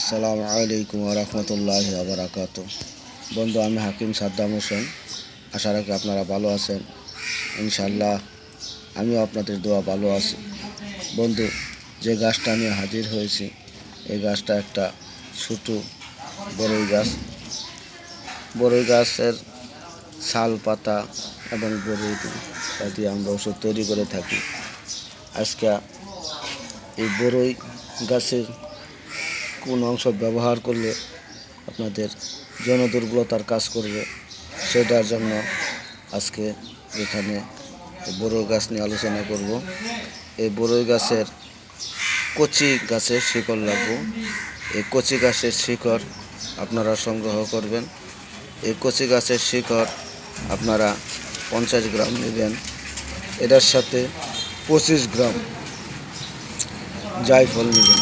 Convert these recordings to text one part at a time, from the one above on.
আসসালামু আলাইকুম ওয়া রাহমাতুল্লাহি ওয়া বারাকাতুহু। বন্ধু, আমি হাকিম সাদ্দাম হোসেন। আশা রাখি আপনারা ভালো আছেন। ইনশাআল্লাহ আমিও আপনাদের দোয়া ভালো আছি। বন্ধু, যে গাছটা নিয়ে হাজির হয়েছি, এই গাছটা একটা ছোটো বড়ই গাছ। বড়ই গাছের ছাল, পাতা এবং বড়ই দিয়ে আমরা ওষুধ তৈরি করে থাকি। আজকে এই বড়ই গাছের কোন অংশ ব্যবহার করলে আপনাদের যৌন দুর্বলতার কাজ করবে, সেটার জন্য আজকে এখানে বড়ই গাছ নিয়ে আলোচনা করব। এই বড়ই গাছের কচি গাছের শিকড় লাগবে। এই কচি গাছের শিকড় আপনারা সংগ্রহ করবেন। এই কচি গাছের শিকড় আপনারা 50 গ্রাম নেবেন। এটার সাথে 25 গ্রাম জায়ফল নেবেন।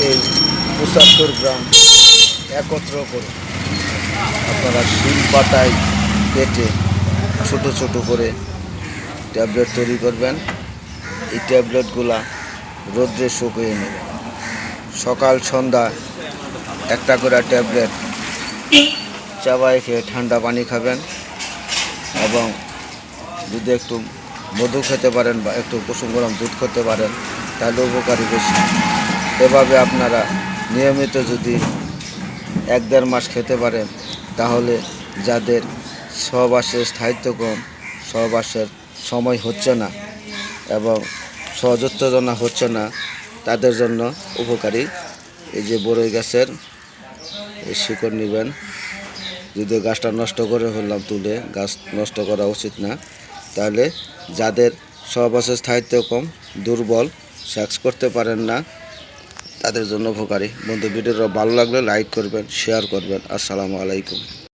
এই 75 গ্রাম একত্র করে আপনারা শিল পাতায় কেটে ছোটো ছোটো করে ট্যাবলেট তৈরি করবেন। এই ট্যাবলেটগুলা রোদ্রে শুকিয়ে নেবেন। সকাল সন্ধ্যা একটা করে ট্যাবলেট চাবায় খেয়ে ঠান্ডা পানি খাবেন, এবং যদি একটু মধু খেতে পারেন বা একটু কুসুম গরম দুধ খেতে পারেন, তাহলে উপকারী বেশি। এভাবে আপনারা নিয়মিত যদি 1-1.5 মাস খেতে পারেন, তাহলে যাদের সহবাসের স্থায়িত্ব কম, সহবাসের সময় হচ্ছে না এবং সহযোত্তেজনা হচ্ছে না, তাদের জন্য উপকারী। এই যে বড়ই গাছের এই শিকড় নেবেন। যদি গাছটা নষ্ট করে ফেললাম তুলে, গাছ নষ্ট করা উচিত না। তাহলে যাদের সহবাসের স্থায়িত্ব কম, দুর্বল, সেক্স করতে পারেন না, তাদের জন্য উপকারী। বন্ধু, ভিডিওটা ভালো লাগলে লাইক করবেন, শেয়ার করবেন। আসসালামু আলাইকুম।